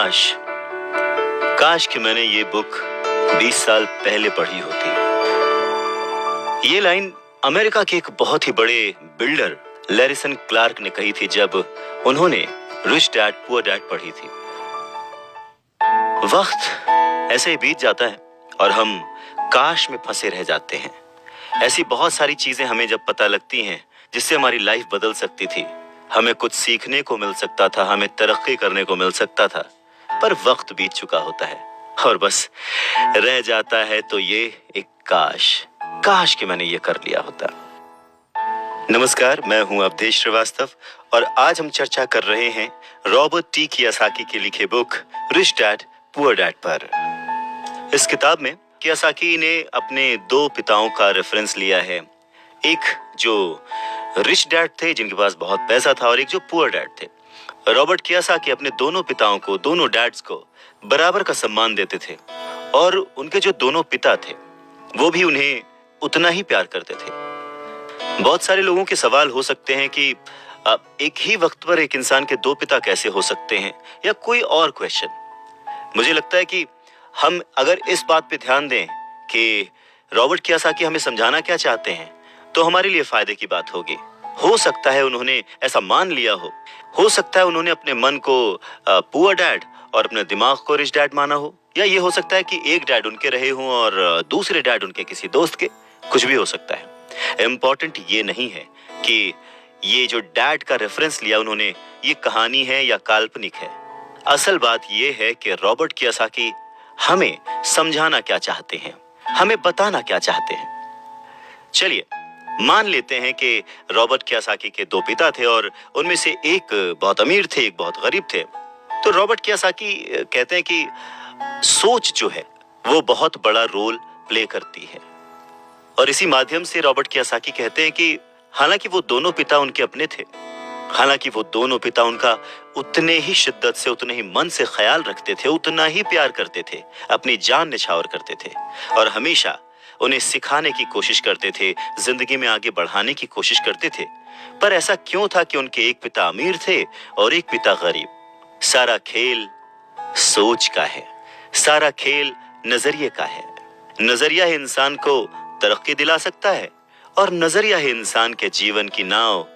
काश काश कि मैंने ये बुक 20 साल पहले पढ़ी होती। ये लाइन अमेरिका के एक बहुत ही बड़े बिल्डर लैरिसन क्लार्क ने कही थी जब उन्होंने रिच डैड पुअर डैड पढ़ी थी। वक्त ऐसे ही बीत जाता है और हम काश में फंसे रह जाते हैं। ऐसी बहुत सारी चीजें हमें जब पता लगती हैं जिससे हमारी लाइफ बदल सकती थी, हमें कुछ सीखने को मिल सकता था, हमें तरक्की करने को मिल सकता था, पर वक्त बीत चुका होता है और बस रह जाता है तो ये एक काश कि मैंने ये कर लिया होता। नमस्कार, मैं हूं अवधेश श्रीवास्तव और आज हम चर्चा कर रहे हैं रॉबर्ट टी कियोसाकी के लिखे book rich dad poor dad पर। इस किताब में कियोसाकी ने अपने दो पिताओं का रेफरेंस लिया है, एक जो रिच डैड थे जिनके पास बहुत पैसा था और एक जो पुअर डैड थे। रॉबर्ट कियोसाकी अपने दोनों पिताओं को, दोनों डैड्स को बराबर का सम्मान देते थे और उनके जो दोनों पिता थे वो भी उन्हें उतना ही प्यार करते थे। बहुत सारे लोगों के सवाल हो सकते हैं कि एक ही वक्त पर एक इंसान के दो पिता कैसे हो सकते हैं, या कोई और क्वेश्चन। मुझे लगता है कि हम अगर इस बात पे ध्यान दें कि रॉबर्ट कियोसाकी हमें समझाना क्या चाहते हैं तो हमारे लिए फायदे की बात होगी। हो सकता है उन्होंने ऐसा मान लिया हो सकता है उन्होंने अपने मन को पुअर डैड और अपने दिमाग को रिच डैड माना हो, या ये हो सकता है कि एक डैड उनके रहे हों और दूसरे डैड उनके किसी दोस्त के, कुछ भी हो सकता है। इम्पोर्टेंट ये नहीं है कि ये जो डैड का रेफरेंस लिया उन्होंने, ये कहानी है या काल्पनिक है। असल बात ये है कि रॉबर्ट कियोसाकी हमें समझाना क्या चाहते हैं, हमें बताना क्या चाहते हैं। चलिए मान लेते हैं कि रॉबर्ट कियोसाकी के दो पिता थे और उनमें से एक बहुत अमीर थे, एक बहुत गरीब थे। तो रॉबर्ट कियोसाकी कहते हैं कि सोच जो है वो बहुत बड़ा रोल प्ले करती है, और इसी माध्यम से रॉबर्ट कियोसाकी कहते हैं कि हालांकि वो दोनों पिता उनके अपने थे, हालांकि वो दोनों पिता उनका उतने ही शिद्दत से, उतने ही मन से ख्याल रखते थे, उतना ही प्यार करते थे, अपनी जान निछावर करते थे और हमेशा उन्हें सिखाने की कोशिश करते थे, जिंदगी में आगे बढ़ाने की कोशिश करते थे। पर ऐसा क्यों था कि उनके एक पिता अमीर थे और एक पिता गरीब? सारा खेल सोच का है, सारा खेल नजरिए का है। नजरिया ही इंसान को तरक्की दिला सकता है और नजरिया ही इंसान के जीवन की नाव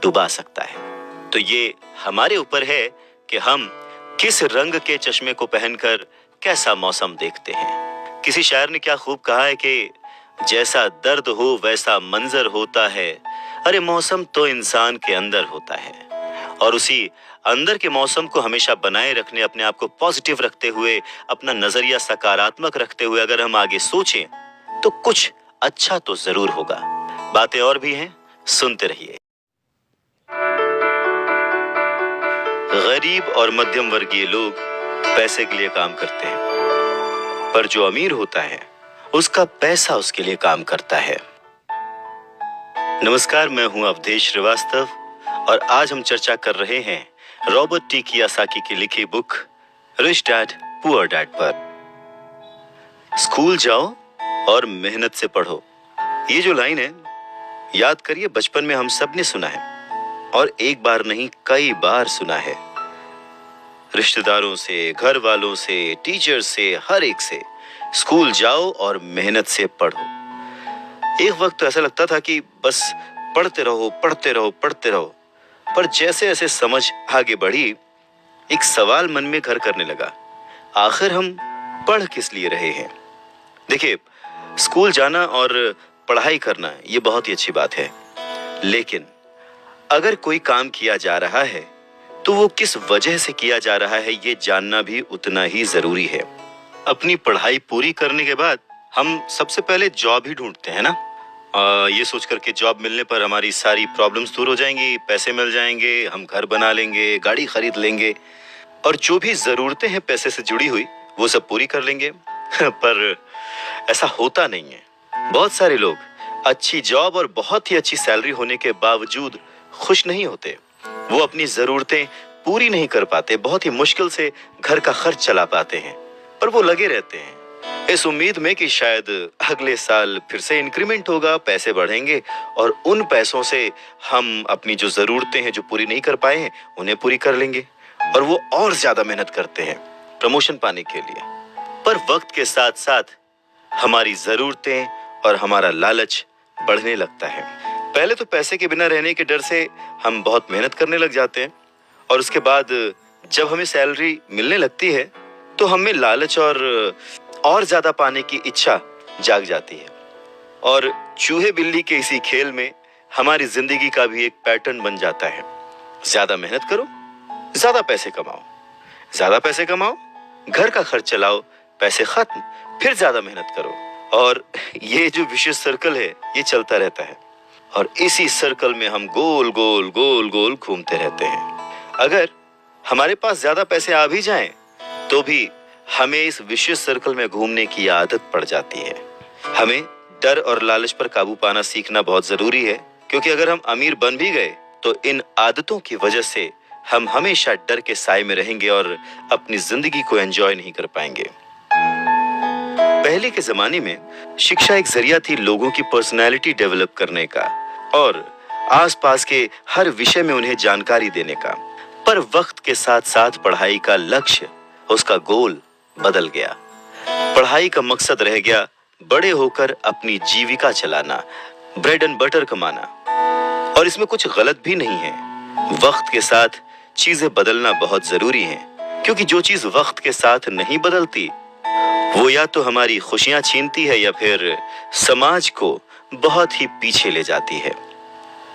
डुबा सकता है। तो ये हमारे ऊपर है कि हम किस रंग के चश्मे को पहनकर कैसा मौसम देखते हैं। किसी शायर ने क्या खूब कहा है कि जैसा दर्द हो वैसा मंजर होता है, अरे मौसम तो इंसान के अंदर होता है। और उसी अंदर के मौसम को हमेशा बनाए रखने, अपने आप को पॉजिटिव रखते हुए, अपना नजरिया सकारात्मक रखते हुए अगर हम आगे सोचें तो कुछ अच्छा तो जरूर होगा। बातें और भी हैं, सुनते रहिए। गरीब और मध्यम वर्गीय लोग पैसे के लिए काम करते हैं, पर जो अमीर होता है उसका पैसा उसके लिए काम करता है। नमस्कार, मैं हूं अवधेश श्रीवास्तव और आज हम चर्चा कर रहे हैं रॉबर्ट टी कियोसाकी की लिखी book rich dad poor dad पर। स्कूल जाओ और मेहनत से पढ़ो, ये जो लाइन है याद करिए, बचपन में हम सब ने सुना है और एक बार नहीं कई बार सुना है। रिश्तेदारों से, घर वालों से, टीचर से, हर एक से, स्कूल जाओ और मेहनत से पढ़ो। एक वक्त तो ऐसा लगता था कि बस पढ़ते रहो पढ़ते रहो पढ़ते रहो, पर जैसे जैसे समझ आगे बढ़ी एक सवाल मन में घर करने लगा, आखिर हम पढ़ किस लिए रहे हैं? देखिए, स्कूल जाना और पढ़ाई करना ये बहुत ही अच्छी बात है, लेकिन अगर कोई काम किया जा रहा है तो वो किस वजह से किया जा रहा है ये जानना भी उतना ही जरूरी है। अपनी पढ़ाई पूरी करने के बाद हम सबसे पहले जॉब ही ढूंढते हैं ना, ये सोचकर के जॉब मिलने पर हमारी सारी प्रॉब्लम्स दूर हो जाएंगी, पैसे मिल जाएंगे, हम घर बना लेंगे, गाड़ी खरीद लेंगे और जो भी जरूरतें हैं पैसे से जुड़ी हुई वो सब पूरी कर लेंगे। पर ऐसा होता नहीं है। बहुत सारे लोग अच्छी जॉब और बहुत ही अच्छी सैलरी होने के बावजूद खुश नहीं होते। वो अपनी जरूरतें पूरी नहीं कर पाते, बहुत ही मुश्किल से घर का खर्च चला पाते हैं, पर वो लगे रहते हैं इस उम्मीद में कि शायद अगले साल फिर से इंक्रीमेंट होगा, पैसे बढ़ेंगे और उन पैसों से हम अपनी जो जरूरतें हैं जो पूरी नहीं कर पाए हैं उन्हें पूरी कर लेंगे। और वो और ज्यादा मेहनत करते हैं, प्रमोशन पाने के लिए। पर वक्त के साथ साथ हमारी जरूरतें और हमारा लालच बढ़ने लगता है। पहले तो पैसे के बिना रहने के डर से हम बहुत मेहनत करने लग जाते हैं, और उसके बाद जब हमें सैलरी मिलने लगती है तो हमें लालच और ज्यादा पाने की इच्छा जाग जाती है। और चूहे बिल्ली के इसी खेल में हमारी जिंदगी का भी एक पैटर्न बन जाता है। ज्यादा मेहनत करो, ज्यादा पैसे कमाओ, ज्यादा पैसे कमाओ, घर का खर्च चलाओ, पैसे खत्म, फिर ज्यादा मेहनत करो, और ये जो विशेष सर्कल है ये चलता रहता है। और इसी सर्कल में हम गोल गोल गोल गोल घूमते रहते हैं। अगर हमारे पास ज्यादा पैसे आ भी जाएं, तो भी हमें इस विशेष सर्कल में घूमने की आदत पड़ जाती है। हमें डर और लालच पर काबू पाना सीखना बहुत जरूरी है, क्योंकि अगर हम अमीर बन भी गए तो इन आदतों की वजह से हम हमेशा डर के साए में रहेंगे और अपनी जिंदगी को एंजॉय नहीं कर पाएंगे। पहले के जमाने में शिक्षा एक जरिया थी लोगों की पर्सनैलिटी डेवलप करने का और आसपास के हर विषय में उन्हें जानकारी देने का। पर वक्त के साथ साथ पढ़ाई का लक्ष्य, उसका गोल बदल गया। पढ़ाई का मकसद रह गया बड़े होकर अपनी जीविका चलाना, ब्रेड एंड बटर कमाना। और इसमें कुछ गलत भी नहीं है। वक्त के साथ चीजें बदलना बहुत जरूरी है, क्योंकि जो चीज वक्त के साथ नहीं बदलती वो या तो हमारी खुशियां छीनती है या फिर समाज को बहुत ही पीछे ले जाती है।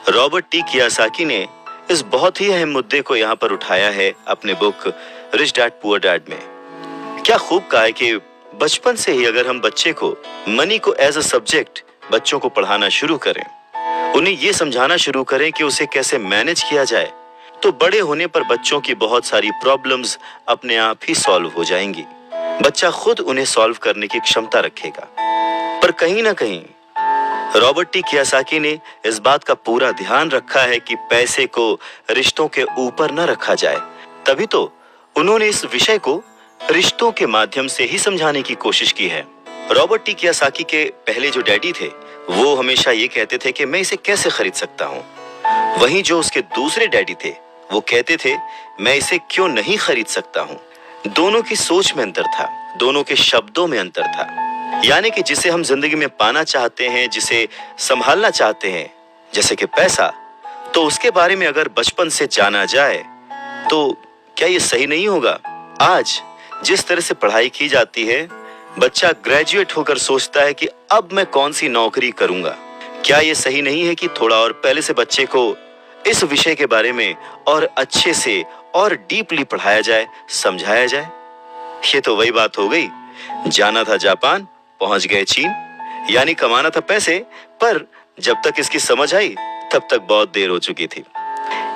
रॉबर्ट टी कियोसाकी ने इस बहुत ही अहम मुद्दे को यहाँ पर उठाया है अपने book rich dad poor dad में। क्या खूब कहा है कि बचपन से ही अगर हम बच्चे को मनी को एज अ सब्जेक्ट बच्चों को पढ़ाना शुरू करें, उन्हें ये समझाना शुरू करें कि उसे कैसे मैनेज किया जाए, तो बड़े होने पर बच्चों की बहुत सारी प्रॉब्लम्स अपने आप ही सॉल्व हो जाएंगी। बच्चा खुद उन्हें सॉल्व करने की क्षमता रखेगा। पर कहीं ना कहीं रॉबर्ट टी कियोसाकी ने इस बात का पूरा ध्यान रखा है कि पैसे को रिश्तों के ऊपर न रखा जाए। तभी तो उन्होंने इस विषय को रिश्तों के माध्यम से ही समझाने की कोशिश की है। रॉबर्ट टी कियोसाकी के पहले जो डैडी थे वो हमेशा ये कहते थे कि मैं इसे कैसे खरीद सकता हूँ। वहीं जो उसके दूसरे डैडी थे वो कहते थे मैं इसे क्यों नहीं खरीद सकता हूँ। दोनों की सोच में अंतर था, दोनों के शब्दों में अंतर था। यानी कि जिसे हम जिंदगी में पाना चाहते हैं, जिसे संभालना चाहते हैं, जैसे कि पैसा, तो उसके बारे में अगर बचपन से जाना जाए तो क्या ये सही नहीं होगा? आज जिस तरह से पढ़ाई की जाती है, बच्चा ग्रेजुएट होकर सोचता है कि अब मैं कौन सी नौकरी करूंगा। क्या ये सही नहीं है कि थोड़ा और पहले से बच्चे को इस विषय के बारे में और अच्छे से और डीपली पढ़ाया जाए, समझाया जाए? ये तो वही बात हो गई, जाना था जापान, पहुंच गए चीन। यानी कमाना था पैसे, पर जब तक इसकी समझ आई तब तक बहुत देर हो चुकी थी।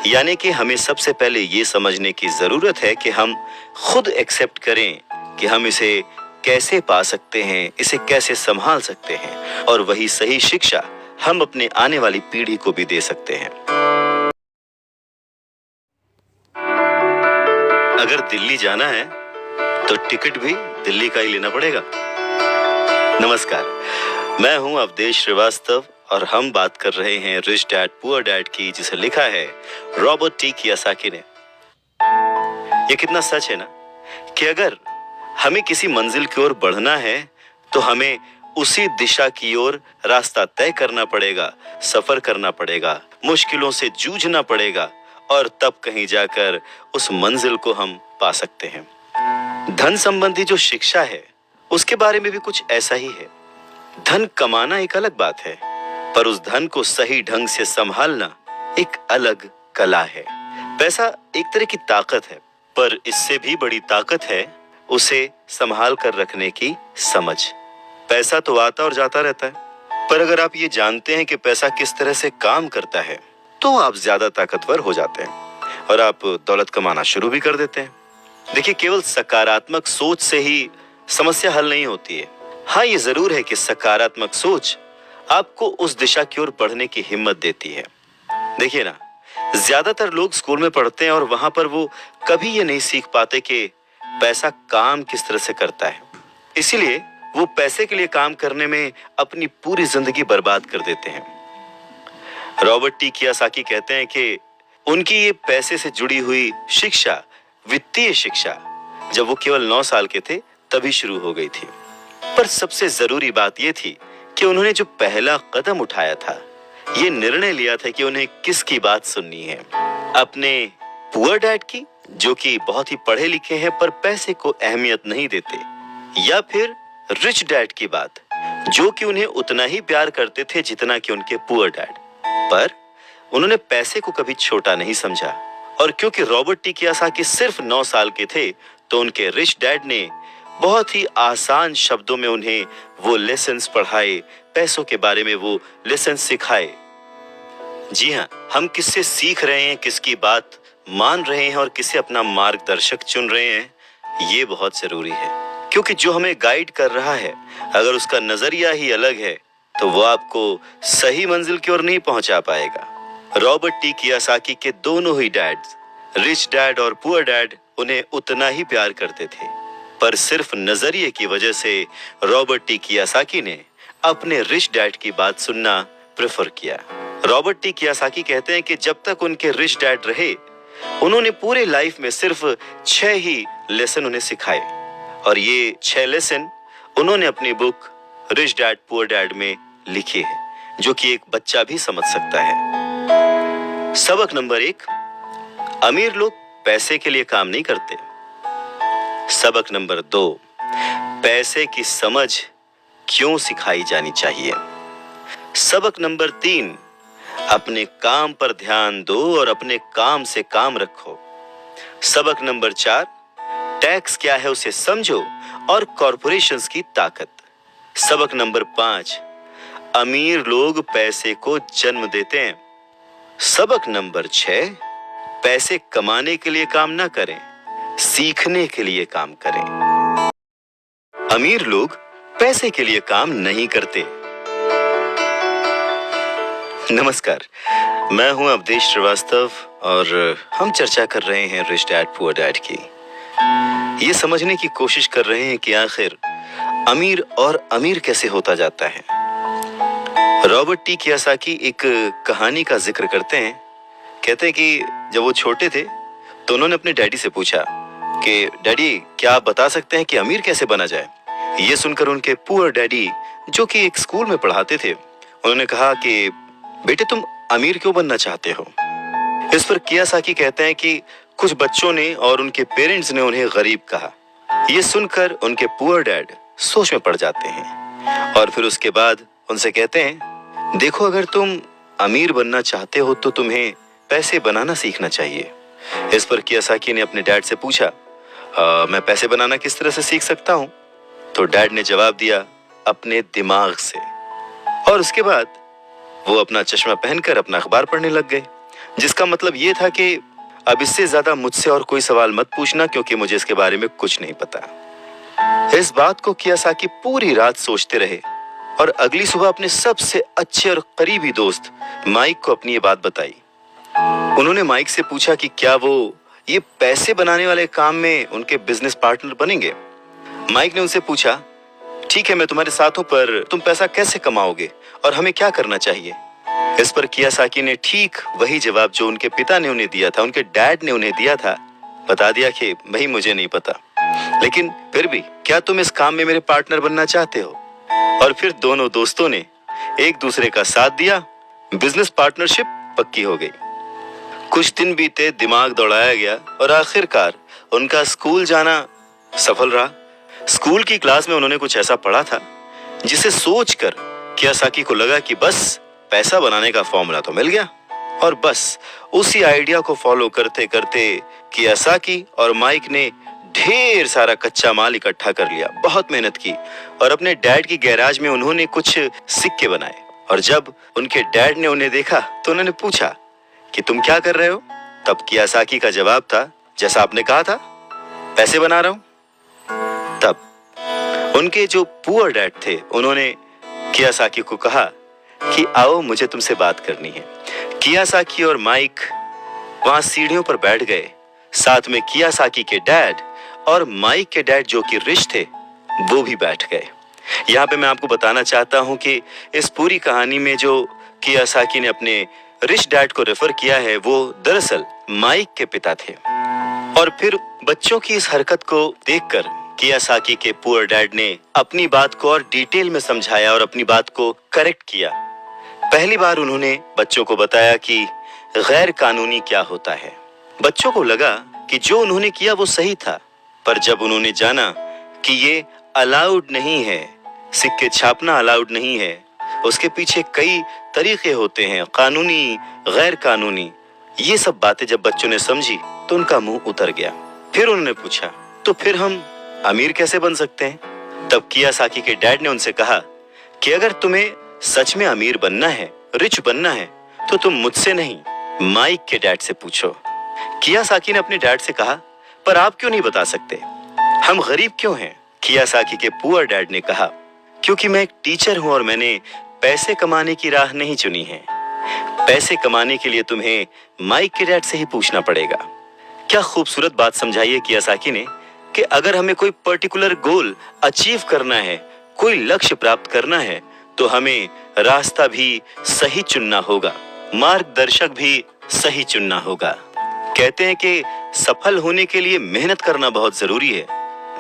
यानी कि हमें सबसे पहले ये समझने की जरूरत है कि हम खुद एक्सेप्ट करें कि हम इसे कैसे पा सकते हैं, इसे कैसे संभाल सकते हैं, और वही सही शिक्षा हम अपने आने वाली पीढ़ी को भी दे सकते हैं। अगर दिल्ली जाना है तो टिकट भी दिल्ली का ही लेना पड़ेगा। नमस्कार, मैं हूं अवधेश श्रीवास्तव और हम बात कर रहे हैं रिच डैड पुअर डैड की, जिसे लिखा है रॉबर्ट टी कियोसाकी ने। ये कितना सच है ना कि अगर हमें किसी मंजिल की ओर बढ़ना है तो हमें उसी दिशा की ओर रास्ता तय करना पड़ेगा, सफर करना पड़ेगा, मुश्किलों से जूझना पड़ेगा, और तब कहीं जाकर उस मंजिल को हम पा सकते हैं। धन संबंधी जो शिक्षा है उसके बारे में भी कुछ ऐसा ही है। धन कमाना एक अलग बात है, पर उस धन को सही ढंग से संभालना एक अलग कला है। पैसा एक तरह की ताकत है, पर इससे भी बड़ी ताकत है उसे संभाल कर रखने की समझ। पैसा तो आता और जाता रहता है, पर अगर आप ये जानते हैं कि पैसा किस तरह से काम करता है तो आप ज्यादा ताकतवर हो जाते हैं और आप दौलत कमाना शुरू भी कर देते हैं। देखिए, केवल सकारात्मक सोच से ही समस्या हल नहीं होती है। हाँ, ये जरूर है कि सकारात्मक सोच आपको उस दिशा की ओर बढ़ने की हिम्मत देती है। देखिए ना, ज्यादातर लोग स्कूल में पढ़ते हैं और वहां पर वो कभी ये नहीं सीख पाते कि पैसा काम किस तरह से करता है। इसीलिए वो पैसे के लिए काम करने में अपनी पूरी जिंदगी बर्बाद कर देते हैं। रॉबर्ट टी कियोसाकी कहते हैं कि उनकी ये पैसे से जुड़ी हुई शिक्षा, वित्तीय शिक्षा, जब वो केवल 9 साल के थे तभी शुरू हो गई थी। पर सबसे जरूरी बात ये थी कि उन्होंने जो पहला कदम उठाया था, ये निर्णय लिया था कि उन्हें किसकी बात सुननी है, अपने पुअर डैड की जो कि बहुत ही पढ़े लिखे हैं पर पैसे को अहमियत नहीं देते, या फिर रिच डैड की बात जो कि उन्हें उतना ही प्यार करते थे जितना कि उनके पुअर डैड। पर उन्होंने पैसे को कभी छोटा नहीं समझा, और क्योंकि रॉबर्ट टी कियोसाकी सिर्फ 9 साल के थे तो उनके रिच डैड ने बहुत ही आसान शब्दों में उन्हें वो लेसन्स पढ़ाए, पैसों के बारे में वो लेसन्स सिखाए। जी हाँ, हम किससे सीख रहे हैं, किसकी बात मान रहे हैं और किसे अपना मार्गदर्शक चुन रहे हैं, ये बहुत जरूरी है। क्योंकि जो हमें गाइड कर रहा है अगर उसका नजरिया ही अलग है तो वो आपको सही मंजिल की ओर नहीं पहुंचा पाएगा। रॉबर्ट टी कियोसाकी के दोनों ही डैड्स, रिच डैड और पुअर डैड, उन्हें उतना ही प्यार करते थे, पर सिर्फ नजरिए की वजह से रॉबर्ट टी कियोसाकी ने अपने रिच डैड की बात सुनना प्रेफर किया। रॉबर्ट टी कियोसाकी कहते हैं कि जब तक उनके रिच डैड रहे उन्होंने पूरे लाइफ में सिर्फ 6 ही लेसन उन्हें सिखाए, और ये 6 लेसन उन्होंने अपनी book rich dad poor dad में लिखे हैं, जो कि एक बच्चा भी समझ सकता है। सबक नंबर 1, अमीर लोग पैसे के लिए काम नहीं करते। सबक नंबर 2, पैसे की समझ क्यों सिखाई जानी चाहिए। सबक नंबर 3, अपने काम पर ध्यान दो और अपने काम से काम रखो। सबक नंबर 4, टैक्स क्या है उसे समझो और कॉरपोरेशंस की ताकत। सबक नंबर 5, अमीर लोग पैसे को जन्म देते हैं। सबक नंबर 6, पैसे कमाने के लिए काम ना करें, सीखने के लिए काम करें। अमीर लोग पैसे के लिए काम नहीं करते। नमस्कार, मैं हूं अवधेश श्रीवास्तव और हम चर्चा कर रहे हैं रिच डैड पुअर डैड की। ये समझने की कोशिश कर रहे हैं कि आखिर अमीर और अमीर कैसे होता जाता है। रॉबर्ट टी कियोसाकी एक कहानी का जिक्र करते हैं। कहते हैं कि जब वो छोटे थे तो उन्होंने अपने डैडी से पूछा कि डैडी, क्या आप बता सकते हैं कि अमीर कैसे बना जाए। ये सुनकर उनके पुअर डैडी, जो कि एक स्कूल में पढ़ाते थे, उन्होंने कहा कि बेटे, तुम अमीर क्यों बनना चाहते हो। इस पर कियोसाकी कहते हैं कि कुछ बच्चों ने और उनके पेरेंट्स ने उन्हें गरीब कहा। ये सुनकर उनके पुअर डैड सोच में पड़ जाते हैं और फिर उसके बाद उनसे कहते हैं, देखो, अगर तुम अमीर बनना चाहते हो तो तुम्हें पैसे बनाना सीखना चाहिए। इस पर कियोसाकी ने अपने डैड से पूछा, मैं पैसे बनाना किस तरह से सीख सकता हूँ। तो डैड ने जवाब दिया, अपने दिमाग से। और उसके बाद वो अपना चश्मा पहनकर अपना अखबार पढ़ने लग गए, जिसका मतलब ये था कि अब इससे ज्यादा मुझसे और कोई सवाल मत पूछना, क्योंकि मुझे इसके बारे में कुछ नहीं पता। इस बात को कियोसाकी पूरी रात सोचते रहे और अगली सुबह अपने सबसे अच्छे और करीबी दोस्त माइक को अपनी ये बात बताई। उन्होंने माइक से पूछा कि क्या वो ये पैसे बनाने वाले काम में उनके बिजनेस पार्टनर बनेंगे। माइक ने उनसे पूछा, ठीक है, मैं तुम्हारे साथ हूं, पर तुम पैसा कैसे कमाओगे और हमें क्या करना चाहिए। इस पर कियोसाकी ने ठीक वही जवाब जो उनके पिता ने उन्हें दिया था, उनके डैड ने उन्हें दिया था, बता दिया कि भाई मुझे नहीं पता, लेकिन फिर भी क्या तुम इस काम में मेरे पार्टनर बनना चाहते हो। और फिर दोनों दोस्तों ने एक दूसरे का साथ दिया, बिजनेस पार्टनरशिप पक्की हो गई। कुछ दिन बीते, दिमाग दौड़ाया गया और आखिरकार उनका स्कूल जाना सफल रहा। स्कूल की क्लास में उन्होंने कुछ ऐसा पढ़ा था जिसे सोचकर कियोसाकी को लगा कि बस पैसा बनाने का फॉर्मूला तो मिल गया, और बस उसी आइडिया को फॉलो करते करते कियोसाकी और माइक ने ढेर सारा कच्चा माल इकट्ठा कर लिया, बहुत मेहनत की और अपने डैड की गैराज में उन्होंने कुछ सिक्के बनाए। और जब उनके डैड ने उन्हें देखा तो उन्होंने पूछा कि तुम क्या कर रहे हो। तब कियोसाकी का जवाब था, जैसा आपने कहा था, पैसे बना रहा हूं। तब उनके जो पुअर डैड थे उन्होंने कियोसाकी को कहा कि आओ, मुझे तुमसे बात करनी है। कियोसाकी और माइक वहां सीढ़ियों पर बैठ गए, साथ में कियोसाकी के डैड और माइक के डैड जो कि रिच थे वो भी बैठ गए। यहाँ पे मैं आपको बताना चाहता हूँ कि इस पूरी कहानी में जो कियोसाकी ने अपने रिच डैड को रेफर किया है वो दरअसल माइक के पिता थे। और फिर बच्चों की इस हरकत को देखकर कियासाकी के पुअर डैड ने अपनी बात को और डिटेल में समझाया और अपनी बात को करेक्ट किया। पहली बार उन्होंने बच्चों को बताया कि गैर कानूनी क्या होता है। बच्चों को लगा कि जो उन्होंने किया वो सही था, पर जब उन्होंने जाना कि ये अलाउड नहीं है, सिक्के छापना अलाउड नहीं है, उसके पीछे कई तरीके होते हैं, कानूनी गैर कानूनी, ये सब बातें जब बच्चों ने समझी तो उनका मुंह उतर गया। फिर उन्होंने पूछा, तो फिर हम अमीर कैसे बन सकते हैं? तब कियासाकी के डैड ने उनसे कहा कि अगर तुम्हें सच में अमीर बनना है, रिच बनना है, तो तुम मुझसे नहीं, माइक के डैड से पूछो। कियासाकी ने अपने डैड से कहा, पर आप क्यों नहीं बता सकते? हम गरीब क्यों हैं? कियासाकी के पुअर डैड ने कहा, क्योंकि मैं एक टीचर हूं और मैंने पैसे कमाने की राह नहीं चुनी है। पैसे कमाने के लिए तुम्हें माइक के डैड से ही पूछना पड़ेगा। क्या खूबसूरत बात समझाई है कियासाकी ने कि अगर हमें कोई पर्टिकुलर गोल अचीव करना है, कोई लक्ष्य प्राप्त करना है, तो हमें रास्ता भी सही चुनना होगा, मार्गदर्शक भी सही चुनना होगा। कहते हैं कि सफल होने के लिए मेहनत करना बहुत जरूरी है।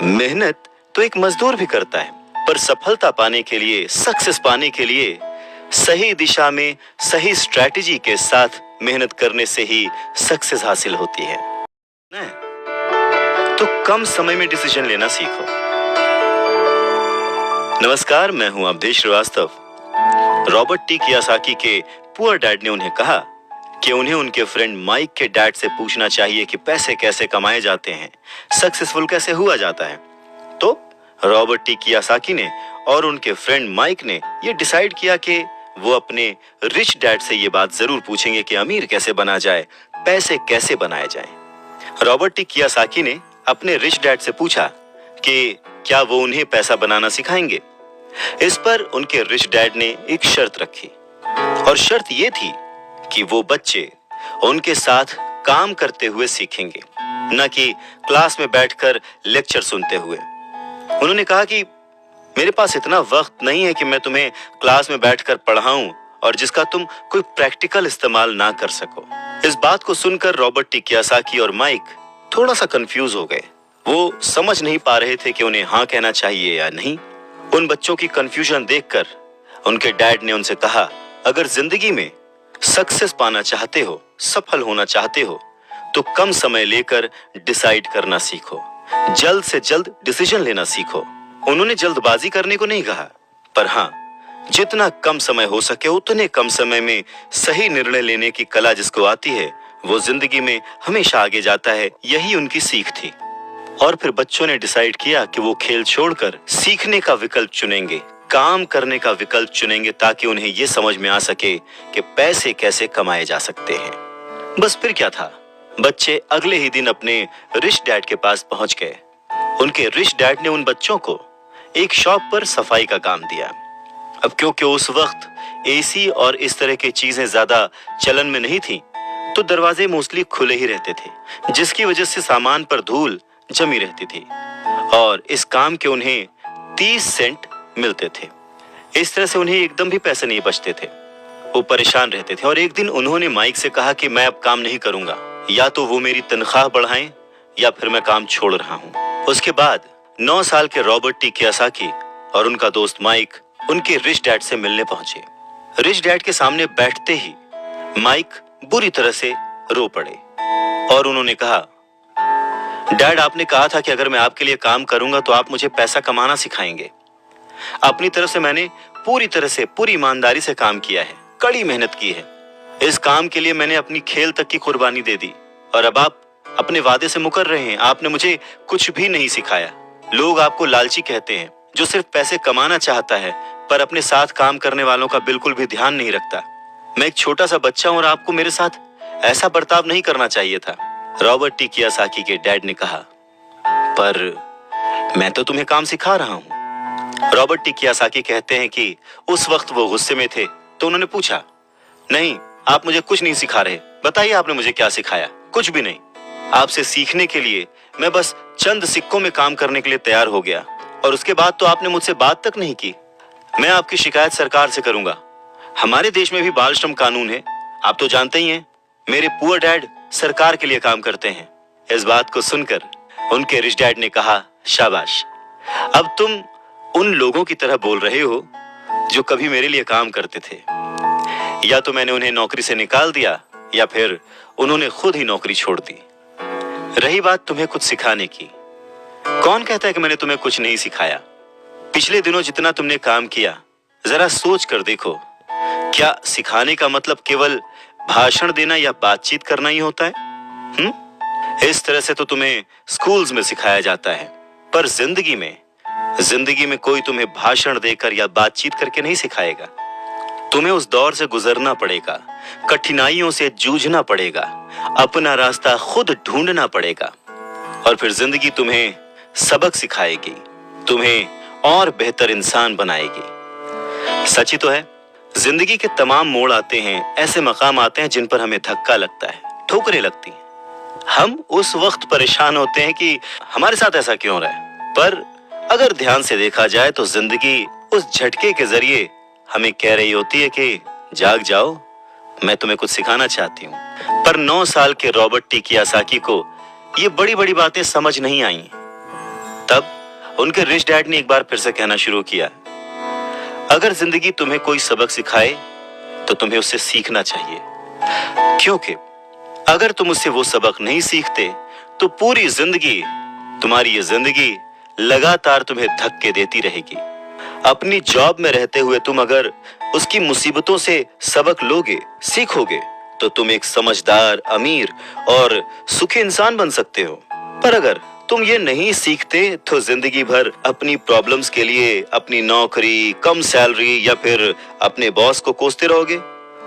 मेहनत तो एक मजदूर भी करता है, पर सफलता पाने के लिए, सक्सेस पाने के लिए सही दिशा में सही स्ट्रैटेजी के साथ मेहनत करने से ही सक्सेस हासिल होती है। तो कम समय में डिसीजन लेना सीखो। नमस्कार, मैं हूं अवधेश श्रीवास्तव। रॉबर्ट टी कियासाकी के पुअर डैड ने उन्हें कहा कि उन्हें उनके फ्रेंड माइक के डैड से पूछना चाहिए कि पैसे कैसे कमाए जाते हैं, सक्सेसफुल कैसे हुआ जाता है। तो रॉबर्ट टी कियासाकी ने और उनके फ्रेंड माइक ने ये डिसाइड किया कि वो अपने रिच डैड से ये बात जरूर पूछेंगे कि अमीर कैसे बना जाए, पैसे कैसे बनाए जाए। रॉबर्ट टी कियासाकी ने अपने रिच डैड से पूछा कि क्या वो उन्हें पैसा बनाना सिखाएंगे। इस पर उनके रिच डैड ने एक शर्त रखी, और शर्त ये थी कि वो बच्चे उनके साथ काम करते हुए सीखेंगे, न कि क्लास में बैठकर लेक्चर सुनते हुए। उन्होंने कहा कि मेरे पास इतना वक्त नहीं है कि मैं तुम्हें क्लास में बैठकर पढ़ाऊं और जिसका तुम कोई प्रैक्टिकल इस्तेमाल ना कर सको। इस बात को सुनकर रॉबर्ट टी कियासाकी और माइक थोड़ा सा कंफ्यूज हो गए। वो समझ नहीं पा रहे थे कि उन्हें हाँ कहना चाहिए या नहीं। उन बच्चों की कंफ्यूजन देखकर उनके डैड ने उनसे कहा, अगर जिंदगी में सक्सेस पाना चाहते हो, सफल होना चाहते हो, तो कम समय लेकर डिसाइड करना सीखो, जल्द से जल्द डिसीजन लेना सीखो। उन्होंने जल्दबाजी करने को नहीं कहा, पर हाँ, जितना कम समय हो सके उतने कम समय में सही निर्णय लेने की कला जिसको आती है, वो जिंदगी में हमेशा आगे जाता है। यही उनकी सीख थी। और फिर बच्चों ने डिसाइड किया कि वो खेल छोड़कर सीखने का विकल्प चुनेंगे, काम करने का विकल्प चुनेंगे, ताकि उन्हें ये समझ में आ सके कि पैसे कैसे कमाए जा सकते हैं। बस फिर क्या था, बच्चे अगले ही दिन अपने रिच डैड के पास पहुंच गए। उनके रिच डैड ने उन बच्चों को एक शॉप पर सफाई का काम दिया। अब क्योंकि उस वक्त एसी और इस तरह की चीजें ज्यादा चलन में नहीं थी, तो दरवाजे मोस्टली खुले ही रहते थे, जिसकी वजह से सामान पर धूल जमी रहती थी और इस काम के उन्हें 30 सेंट मिलते थे। इस तरह से उन्हें एकदम भी पैसे नहीं बचते थे। वो परेशान रहते थे और एक दिन उन्होंने माइक से कहा कि मैं अब काम नहीं करूंगा, या तो वो मेरी तनख्वाह बढ़ाएं या फिर मैं काम छोड़ रहा हूं। उसके बाद 9 साल के रॉबर्ट टी कियासाकी और उनका दोस्त माइक उनके रिच डैड से मिलने पहुंचे। रिच डैड के सामने बैठते ही माइक बुरी तरह से रो पड़े और उन्होंने कहा, डैड, आपने कहा था कि अगर मैं आपके लिए काम करूंगा तो आप मुझे पैसा कमाना सिखाएंगे। अपनी तरफ से मैंने पूरी तरह से, पूरी ईमानदारी से काम किया है, कड़ी मेहनत की है। इस काम के लिए मैंने अपनी खेल तक की कुर्बानी दे दी और अब आप अपने वादे से मुकर रहे हैं। आपने मुझे कुछ भी नहीं सिखाया। लोग आपको लालची कहते हैं, जो सिर्फ पैसे कमाना चाहता है पर अपने साथ काम करने वालों का बिल्कुल भी ध्यान नहीं रखता। मैं एक छोटा सा बच्चा हूं और आपको मेरे साथ ऐसा बर्ताव नहीं करना चाहिए था। रॉबर्ट टी कियासाकी के डैड ने कहा, पर मैं तो तुम्हें काम सिखा रहा हूं। रॉबर्ट टी कियासाकी कहते हैं कि उस वक्त वो गुस्से में थे, तो उन्होंने पूछा, नहीं, आप मुझे कुछ नहीं सिखा रहे, बताइए आपने मुझे क्या सिखाया। कुछ भी नहीं। आपसे सीखने के लिए मैं बस चंद सिक्कों में काम करने के लिए तैयार हो गया और उसके बाद तो आपने मुझसे बात तक नहीं की। मैं आपकी शिकायत सरकार से करूंगा। हमारे देश में भी बाल श्रम कानून है, आप तो जानते ही हैं। मेरे पुअर डैड सरकार के लिए काम करते हैं, इस बात को सुनकर उनके रिच डैड ने कहा, शाबाश, अब तुम उन लोगों की तरह बोल रहे हो जो कभी मेरे लिए काम करते थे। या तो मैंने उन्हें नौकरी से निकाल दिया या फिर उन्होंने खुद ही नौकरी छोड़ दी। रही बात तुम्हें कुछ सिखाने की, कौन कहता है कि मैंने तुम्हें कुछ नहीं सिखाया? पिछले दिनों जितना तुमने काम किया, जरा सोच कर देखो, क्या सिखाने का मतलब केवल भाषण देना या बातचीत करना ही होता है? इस तरह से तो तुम्हें स्कूल्स में सिखाया जाता है, पर जिंदगी में कोई तुम्हें भाषण देकर या बातचीत करके नहीं सिखाएगा। तुम्हें उस दौर से गुजरना पड़ेगा, कठिनाइयों से जूझना पड़ेगा, अपना रास्ता खुद ढूंढना पड़ेगा, और फिर जिंदगी तुम्हें सबक सिखाएगी, तुम्हें और बेहतर इंसान बनाएगी। सच ही तो है, जिंदगी के तमाम मोड़ आते हैं, ऐसे मकाम आते हैं जिन पर हमें धक्का लगता है, ठोकरें लगती हैं। हम उस वक्त परेशान होते हैं कि हमारे साथ ऐसा क्यों हो रहा है, पर अगर ध्यान से देखा जाए तो जिंदगी उस झटके के जरिए हमें कह रही होती है कि जाग जाओ, मैं तुम्हें कुछ सिखाना चाहती हूँ। पर 9 साल के रॉबर्ट टी कियोसाकी को ये बड़ी बड़ी बातें समझ नहीं आई। तब उनके रिच डैड ने एक बार फिर से कहना शुरू किया, अगर जिंदगी तुम्हें कोई सबक सिखाए तो तुम्हें उससे सीखना चाहिए, क्योंकि अगर तुम उससे वो सबक नहीं सीखते तो पूरी जिंदगी, तुम्हारी ये जिंदगी लगातार तुम्हें धक्के देती रहेगी। अपनी जॉब में रहते हुए तुम अगर उसकी मुसीबतों से सबक लोगे, सीखोगे, तो तुम एक समझदार, अमीर और सुखी इंसान बन सकते हो। पर अगर तुम ये नहीं सीखते तो जिंदगी भर अपनी प्रॉब्लम्स के लिए अपनी नौकरी, कम सैलरी या फिर अपने बॉस को कोसते रहोगे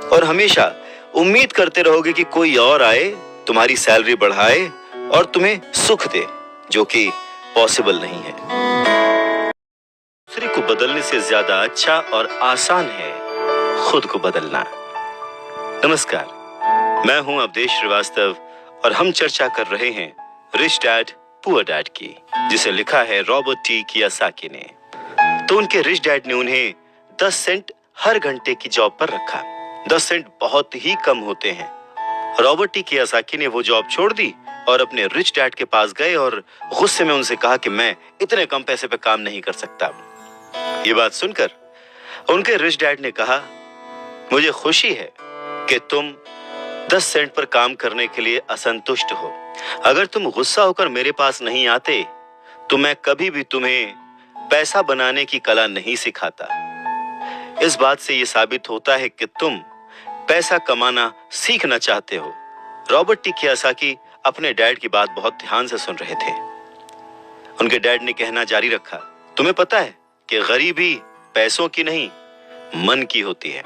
और हमेशा उम्मीद करते रहोगे कि कोई और आए, तुम्हारी सैलरी बढ़ाए और तुम्हें सुख दे, जो कि पॉसिबल नहीं है। दूसरे को बदलने से ज्यादा अच्छा और आसान है खुद को बदलना। नमस्कार, मैं हूं अवधेश श्रीवास्तव और हम चर्चा कर रहे हैं रिच डैड पुअर डैड की, जिसे लिखा है रॉबर्ट टी कियोसाकी ने। तो उनके रिच डैड ने उन्हें 10 सेंट हर घंटे की जॉब पर रखा। 10 सेंट बहुत ही कम होते हैं। रॉबर्ट टी कियोसाकी ने वो जॉब छोड़ दी और अपने रिच डैड के पास गए और गुस्से में उनसे कहा कि मैं इतने कम पैसे पे काम नहीं कर सकता। ये बात सुनकर उनके रिच डैड ने कहा, मुझे खुशी है कि तुम 10 सेंट पर काम करने के लिए असंतुष्ट हो। अगर तुम गुस्सा होकर मेरे पास नहीं आते तो मैं कभी भी तुम्हें पैसा बनाने की कला नहीं सिखाता। इस बात से यह साबित होता है कि तुम पैसा कमाना सीखना चाहते हो। रॉबर्ट टी कियोसाकी अपने डैड की बात बहुत ध्यान से सुन रहे थे। उनके डैड ने कहना जारी रखा, तुम्हें पता है कि गरीबी पैसों की नहीं, मन की होती है।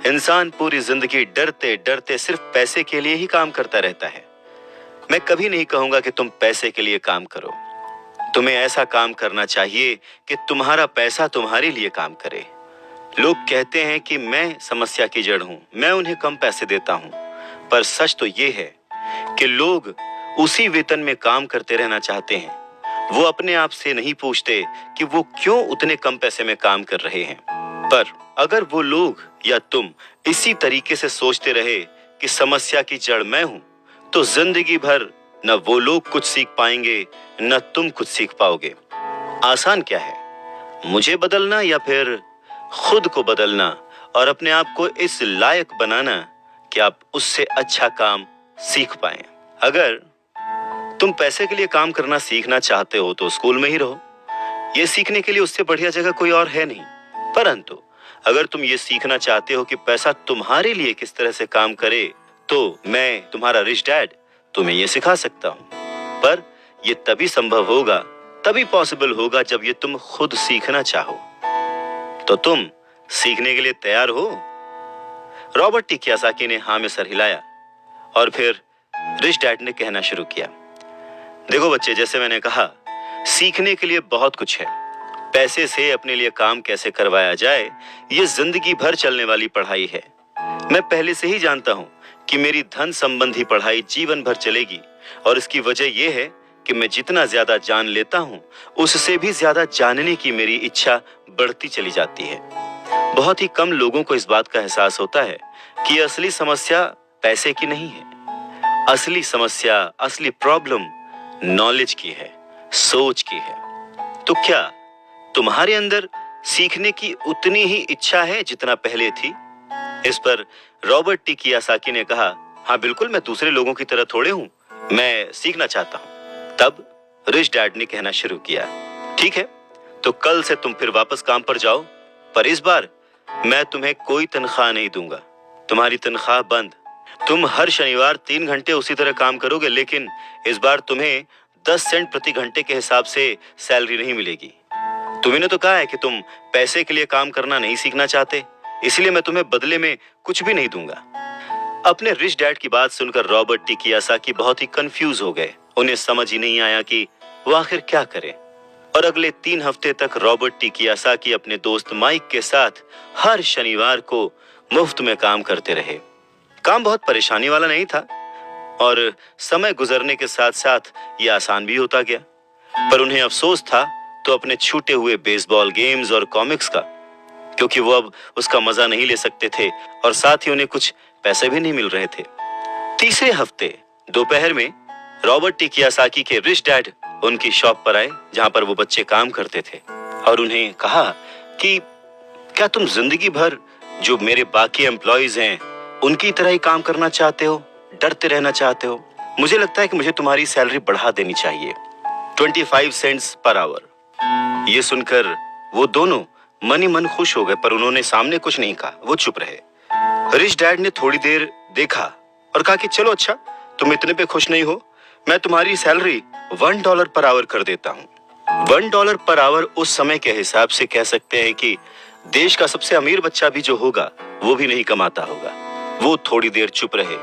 इंसान पूरी जिंदगी डरते डरते सिर्फ पैसे के लिए ही काम करता रहता है। मैं कभी नहीं कहूंगा कि तुम पैसे के लिए काम करो। तुम्हें ऐसा काम करना चाहिए कि तुम्हारा पैसा तुम्हारे लिए काम करे। लोग कहते हैं कि मैं समस्या की जड़ हूं, मैं उन्हें कम पैसे देता हूं, पर सच तो ये है कि लोग उसी वेतन में काम करते रहना चाहते हैं। वो अपने आप से नहीं पूछते कि वो क्यों उतने कम पैसे में काम कर रहे हैं। पर अगर वो लोग या तुम इसी तरीके से सोचते रहे कि समस्या की जड़ मैं हूं, तो जिंदगी भर न वो लोग कुछ सीख पाएंगे न तुम कुछ सीख पाओगे। आसान क्या है, मुझे बदलना या फिर खुद को बदलना और अपने आप को इस लायक बनाना कि आप उससे अच्छा काम सीख पाएं। अगर तुम पैसे के लिए काम करना सीखना चाहते हो तो स्कूल में ही रहो। ये सीखने के लिए उससे बढ़िया जगह कोई और है नहीं। परंतु अगर तुम ये सीखना चाहते हो कि पैसा तुम्हारे लिए किस तरह से काम करे, तो मैं तुम्हारा रिच डैड तुम्हें ये सिखा सकता हूं। पर ये तभी संभव होगा, तभी पॉसिबल होगा जब ये तुम खुद सीखना चाहो। तो तुम सीखने के लिए तैयार हो? रॉबर्ट टी कियोसाकी ने हाँ में सर हिलाया और फिर रिच डैड ने कहना शुरू किया, देखो बच्चे, जैसे मैंने कहा, सीखने के लिए बहुत कुछ है। पैसे से अपने लिए काम कैसे करवाया जाए, ये जिंदगी भर चलने वाली पढ़ाई है। मैं पहले से ही जानता हूं कि मेरी धन संबंधी पढ़ाई जीवन भर चलेगी, और इसकी वजह यह है कि मैं जितना ज्यादा जान लेता हूं, उससे भी ज्यादा जानने की मेरी इच्छा बढ़ती चली जाती है। बहुत ही कम लोगों को इस बात का एहसास होता है कि असली समस्या पैसे की नहीं है। असली समस्या, असली प्रॉब्लम नॉलेज की है, सोच की है। तो क्या तुम्हारे अंदर सीखने की उतनी ही इच्छा है जितना पहले थी? इस पर रॉबर्ट टी कियोसाकी ने कहा, हाँ बिल्कुल, मैं दूसरे लोगों की तरह थोड़े हूं, मैं सीखना चाहता हूं। तब रिच डैड ने कहना शुरू किया, ठीक है, तो कल से तुम फिर वापस काम पर जाओ, पर इस बार मैं तुम्हें कोई तनख्वाह नहीं दूंगा। तुम्हारी तनख्वाह बंद। तुम हर शनिवार 3 घंटे उसी तरह काम करोगे, लेकिन इस बार तुम्हें 10 सेंट प्रति घंटे के हिसाब से सैलरी नहीं मिलेगी। तुम्हें तो कहा है कि तुम पैसे के लिए काम करना नहीं सीखना चाहते, इसलिए मैं तुम्हें बदले में कुछ भी नहीं दूंगा। अपने रिच डैड की बात सुनकर रॉबर्ट टी कियोसाकी बहुत ही कंफ्यूज हो गए। उन्हें समझ ही नहीं आया कि वो आखिर क्या करें। और अगले 3 हफ्ते तक रॉबर्ट टी कियोसाकी अपने दोस्त माइक के साथ हर शनिवार को मुफ्त में काम करते रहे। काम बहुत परेशानी वाला नहीं था और समय गुजरने के साथ साथ ये आसान भी होता गया। पर उन्हें अफसोस था तो अपने छूटे हुए बेसबॉल गेम्स और कॉमिक्स का, क्योंकि वो अब उसका मजा नहीं ले सकते थे और साथ ही उन्हें कुछ पैसे भी नहीं मिल रहे थे। तीसरे हफ्ते दोपहर में रॉबर्ट टी कियोसाकी के रिच डैड उनकी शॉप पर आए, जहां पर वो बच्चे काम करते थे, और उन्हें कहा कि क्या तुम जिंदगी भर जो मेरे बाकी एम्प्लॉइज हैं उनकी तरह ही काम करना चाहते हो, डरते रहना चाहते हो? मुझे लगता है कि मुझे तुम्हारी सैलरी बढ़ा देनी चाहिए, 25 सेंट्स पर आवर। ये सुनकर वो दोनों मन ही मन खुश हो गए, पर उन्होंने सामने कुछ नहीं कहा, वो चुप रहे। रिच डैड ने थोड़ी देर देखा और कहा कि चलो अच्छा, तुम इतने पे खुश नहीं हो, मैं तुम्हारी सैलरी $1 पर आवर कर देता हूँ। $1 पर आवर उस समय के हिसाब से कह सकते हैं कि देश का सबसे अमीर बच्चा भी जो होगा वो भी नहीं कमाता होगा। वो थोड़ी देर चुप रहे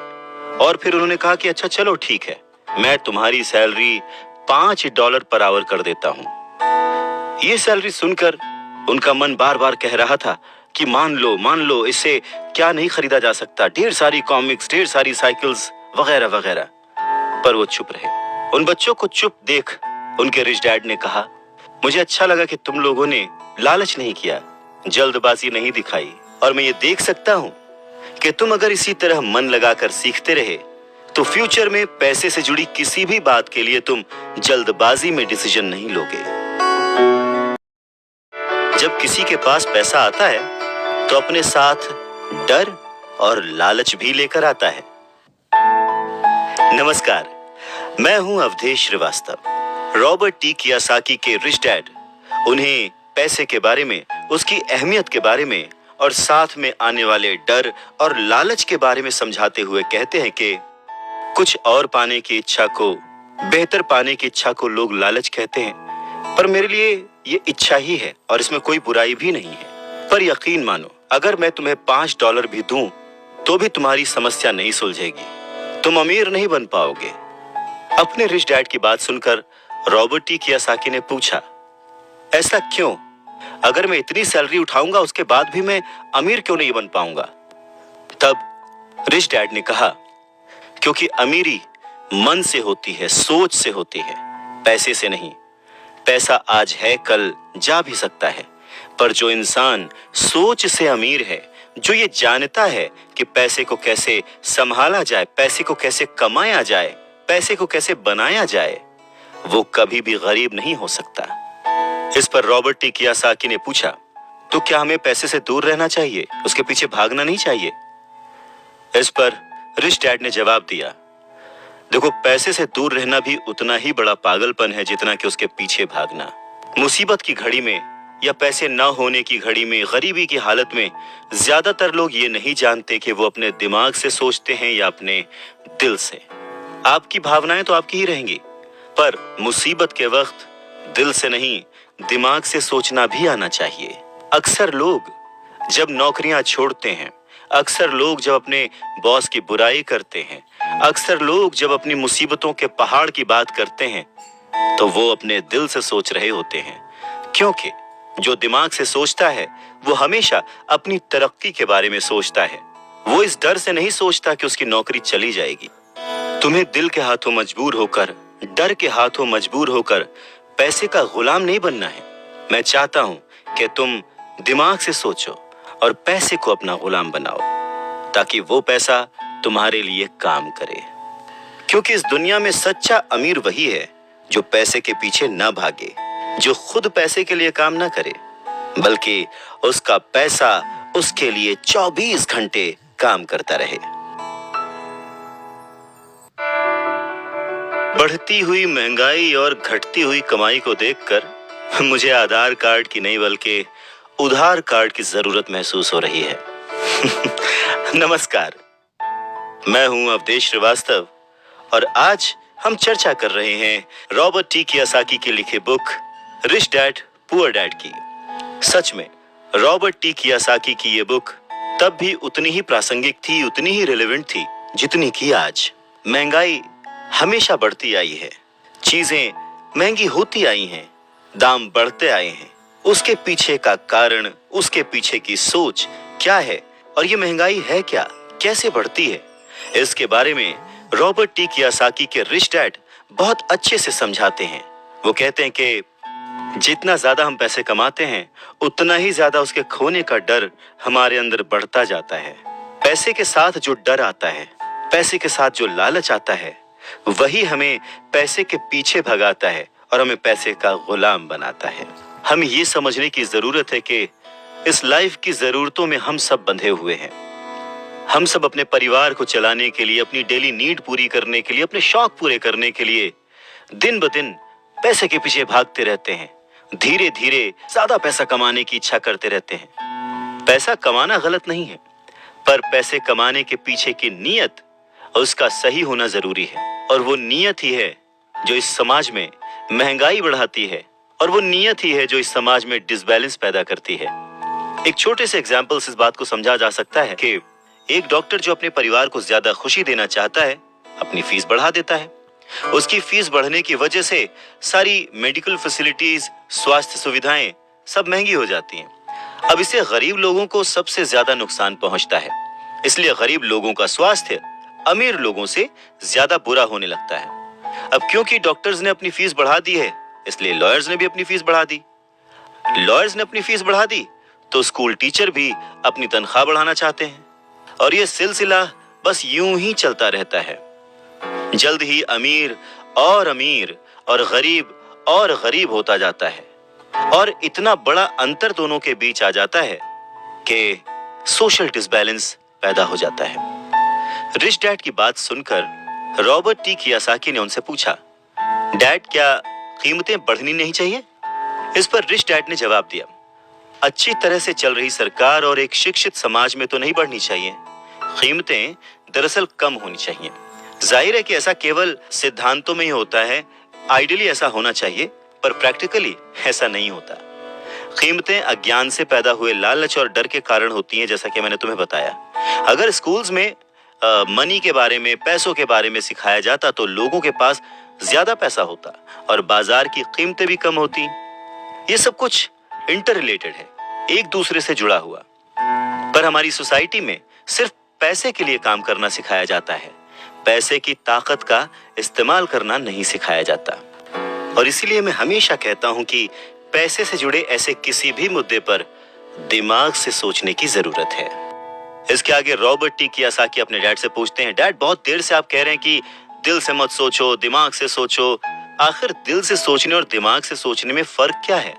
और फिर उन्होंने कहा कि अच्छा चलो ठीक है, मैं तुम्हारी सैलरी $5 पर आवर कर देता हूँ। ये सैलरी सुनकर उनका मन बार बार कह रहा था कि मान लो, इससे क्या नहीं खरीदा जा सकता, ढेर सारी कॉमिक्स, ढेर सारी साइकिल्स वगैरह वगैरह। पर वो चुप रहे। उन बच्चों को चुप देख उनके रिच डैड ने कहा, मुझे अच्छा लगा कि तुम लोगों ने लालच नहीं किया, जल्दबाजी नहीं दिखाई, और मैं ये देख सकता हूँ कि तुम अगर इसी तरह मन लगाकर सीखते रहे तो फ्यूचर में पैसे से जुड़ी किसी भी बात के लिए तुम जल्दबाजी में डिसीजन नहीं लोगे। जब किसी के पास पैसा आता है तो अपने साथ डर और लालच भी लेकर आता है। नमस्कार, मैं हूं Awadhesh Shrivastava. Robert T Kiyosaki के रिच डैड उन्हें पैसे के बारे में, उसकी अहमियत के बारे में और साथ में आने वाले डर और लालच के बारे में समझाते हुए कहते हैं कि कुछ और पाने की इच्छा को, बेहतर पाने की इच्छा को लोग लालच कहते हैं, पर मेरे लिए ये इच्छा ही है और इसमें कोई बुराई भी नहीं है। पर यकीन मानो, अगर मैं तुम्हें $5 भी दूं तो भी तुम्हारी समस्या नहीं सुलझेगी, तुम अमीर नहीं बन पाओगे। अपने रिच डैड की बात सुनकर रॉबर्ट टी कियोसाकी ने पूछा, ऐसा क्यों? अगर मैं इतनी सैलरी उठाऊंगा उसके बाद भी मैं अमीर क्यों नहीं बन पाऊंगा? तब रिच डैड ने कहा, क्योंकि अमीरी मन से होती है, सोच से होती है, पैसे से नहीं। पैसा आज है, कल जा भी सकता है, पर जो इंसान सोच से अमीर है, जो ये जानता है कि पैसे को कैसे संभाला जाए, पैसे को कैसे कमाया जाए, पैसे को कैसे बनाया जाए, वो कभी भी गरीब नहीं हो सकता। इस पर रॉबर्ट टी कियोसाकी ने पूछा, तो क्या हमें पैसे से दूर रहना चाहिए, उसके पीछे भागना नहीं चाहिए? इस पर रिच डैड ने जवाब दिया, देखो, पैसे से दूर रहना भी उतना ही बड़ा पागलपन है जितना कि उसके पीछे भागना। मुसीबत की घड़ी में या पैसे न होने की घड़ी में, गरीबी की हालत में ज्यादातर लोग ये नहीं जानते कि वो अपने दिमाग से सोचते हैं या अपने दिल से। आपकी भावनाएं तो आपकी ही रहेंगी, पर मुसीबत के वक्त दिल से नहीं, दिमाग से सोचना भी आना चाहिए। अक्सर लोग जब नौकरियां छोड़ते हैं, अक्सर लोग जब अपने बॉस की बुराई करते हैं, अक्सर लोग जब अपनी मुसीबतों के पहाड़ की बात करते हैं, तो वो अपने दिल से सोच रहे होते हैं, क्योंकि जो दिमाग से सोचता है वो हमेशा अपनी तरक्की के बारे में सोचता है। वो इस डर से नहीं सोचता कि उसकी नौकरी चली जाएगी। तुम्हें दिल के हाथों मजबूर होकर, डर के हाथों मजबूर होकर पैसे का गुलाम नहीं बनना है। मैं चाहता हूं कि तुम दिमाग से सोचो और पैसे को अपना गुलाम बनाओ, ताकि वो पैसा तुम्हारे लिए काम करे। क्योंकि इस दुनिया में सच्चा अमीर वही है जो पैसे के पीछे न भागे, जो खुद पैसे के लिए काम न करे, बल्कि उसका पैसा उसके लिए 24 घंटे काम करता रहे। बढ़ती हुई महंगाई और घटती हुई कमाई को देखकर मुझे आधार कार्ड की नहीं बल्कि उधार कार्ड की जरूरत महसूस हो रही है। नमस्कार, मैं हूं अवधेश श्रीवास्तव और आज हम चर्चा कर रहे हैं रॉबर्ट टी कियोसाकी की लिखी book rich dad poor dad की। सच में रॉबर्ट टी कियोसाकी की ये बुक तब भी उतनी ही प्रासंगिक थी, उतनी ही रिलेवेंट थी जितनी कि आज। महंगाई हमेशा बढ़ती आई है, चीजें महंगी होती आई हैं, दाम बढ़ते आए हैं। उसके पीछे का कारण, उसके पीछे की सोच क्या है और ये महंगाई है क्या, कैसे बढ़ती है, इसके बारे में रॉबर्ट टी कियोसाकी के रिच डैड बहुत अच्छे से समझाते हैं। वो कहते हैं कि जितना ज्यादा हम पैसे कमाते हैं उतना ही ज्यादा उसके खोने का डर हमारे अंदर बढ़ता जाता है। पैसे के साथ जो डर आता है, पैसे के साथ जो लालच आता है, वही हमें पैसे के पीछे भगाता है और हमें पैसे का गुलाम बनाता है। हमें ये समझने की जरूरत है कि इस लाइफ की जरूरतों में हम सब बंधे हुए हैं। हम सब अपने परिवार को चलाने के लिए, अपनी डेली नीड पूरी करने के लिए, अपने शौक पूरे करने के लिए दिन ब दिन पैसे के पीछे भागते रहते हैं। धीरे धीरे ज्यादा पैसा कमाने की इच्छा करते रहते हैं। पैसा कमाना गलत नहीं है, पर पैसे कमाने के पीछे की नीयत, उसका सही होना जरूरी है। और वो नीयत ही है जो इस समाज में महंगाई बढ़ाती है, और वो नीयत ही है जो इस समाज में डिसबैलेंस पैदा करती है। एक छोटे से एग्जाम्पल से इस बात को समझा जा सकता है कि एक डॉक्टर जो अपने परिवार को ज्यादा खुशी देना चाहता है, अपनी फीस बढ़ा देता है। उसकी फीस बढ़ने की वजह से सारी मेडिकल फैसिलिटीज, स्वास्थ्य सुविधाएं सब महंगी हो जाती हैं। अब इससे गरीब लोगों को सबसे ज्यादा नुकसान पहुंचता है। इसलिए गरीब लोगों का स्वास्थ्य अमीर लोगों से ज्यादा बुरा होने लगता है। अब क्योंकि डॉक्टर्स ने अपनी फीस बढ़ा दी है, इसलिए लॉयर्स ने भी अपनी फीस बढ़ा दी। लॉयर्स ने अपनी फीस बढ़ा दी तो स्कूल टीचर भी अपनी तनख्वाह बढ़ाना चाहते हैं, और यह सिलसिला बस यूं ही चलता रहता है। जल्द ही अमीर और गरीब होता जाता है, और इतना बड़ा अंतर दोनों के बीच आ जाता है कि सोशल डिसबैलेंस पैदा हो जाता है। रिच डैड की बात सुनकर रॉबर्ट टी कियोसाकी ने उनसे पूछा, डैड क्या कीमतें बढ़नी नहीं चाहिए? इस पर रिच डैड ने जवाब दिया, अच्छी तरह से चल रही सरकार और एक शिक्षित समाज में तो नहीं बढ़नी चाहिए, कीमतें दरअसल कम होनी चाहिए। जाहिर है कि ऐसा केवल सिद्धांतों में ही होता है, आइडियली ऐसा होना चाहिए, पर प्रैक्टिकली ऐसा नहीं होता। कीमतें अज्ञान से पैदा हुए लालच और डर के कारण होती हैं, जैसा कि मैंने तुम्हें बताया। अगर स्कूल्स में मनी के बारे में, पैसों के बारे में सिखाया जाता तो लोगों के पास ज्यादा पैसा होता और बाजार की कीमतें भी कम होती। ये सब कुछ इंटर रिलेटेड है, एक दूसरे से जुड़ा हुआ। पर हमारी सोसाइटी में सिर्फ पैसे के लिए काम करना सिखाया जाता है, पैसे की ताकत का इस्तेमाल करना नहीं सिखाया जाता। और इसीलिए मैं हमेशा कहता हूं कि पैसे से जुड़े ऐसे किसी भी मुद्दे पर दिमाग से सोचने की जरूरत है। इसके आगे रॉबर्ट टी कियोसाकी अपने डैड से पूछते हैं, डैड बहुत देर से आप कह रहे हैं कि दिल से मत सोचो, दिमाग से सोचो, आखिर दिल से सोचने और दिमाग से सोचने में फर्क क्या है?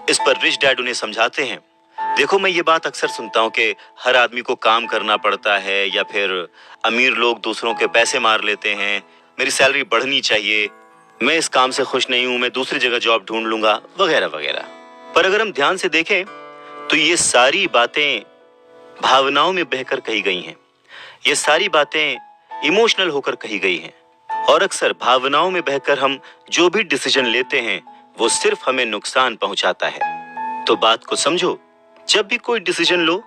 इस पर रिच डैड उन्हें समझाते हैं, देखो मैं ये बात अक्सर सुनता हूँ कि हर आदमी को काम करना पड़ता है, या फिर अमीर लोग दूसरों के पैसे मार लेते हैं, मेरी सैलरी बढ़नी चाहिए, मैं इस काम से खुश नहीं हूं, मैं दूसरी जगह जॉब ढूंढ लूंगा, वगैरह वगैरह। पर अगर हम ध्यान से देखें तो ये सारी बातें भावनाओं में बहकर कही गई हैं। ये सारी बातें इमोशनल होकर कही गई हैं, और अक्सर भावनाओं में बहकर हम जो भी डिसीजन लेते हैं वो सिर्फ हमें नुकसान पहुंचाता है। तो बात को समझो, जब भी कोई डिसीजन लो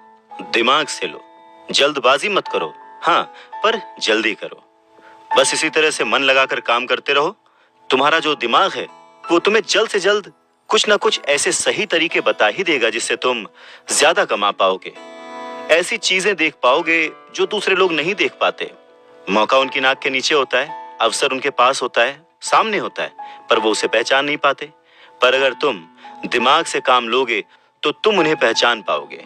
दिमाग से लो, जल्दबाजी मत करो, हाँ पर जल्दी करो। बस इसी तरह से मन लगाकर काम करते रहो। तुम्हारा जो दिमाग है वो तुम्हें जल्द से जल्द कुछ ना कुछ ऐसे सही तरीके बता ही देगा जिससे तुम ज्यादा कमा पाओगे, ऐसी चीजें देख पाओगे जो दूसरे लोग नहीं देख पाते। मौका उनकी नाक के नीचे होता है, अवसर उनके पास होता है, सामने होता है, पर वो उसे पहचान नहीं पाते। पर अगर तुम दिमाग से काम लोगे तो तुम उन्हें पहचान पाओगे,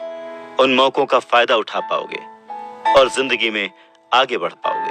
उन मौकों का फायदा उठा पाओगे और जिंदगी में आगे बढ़ पाओगे।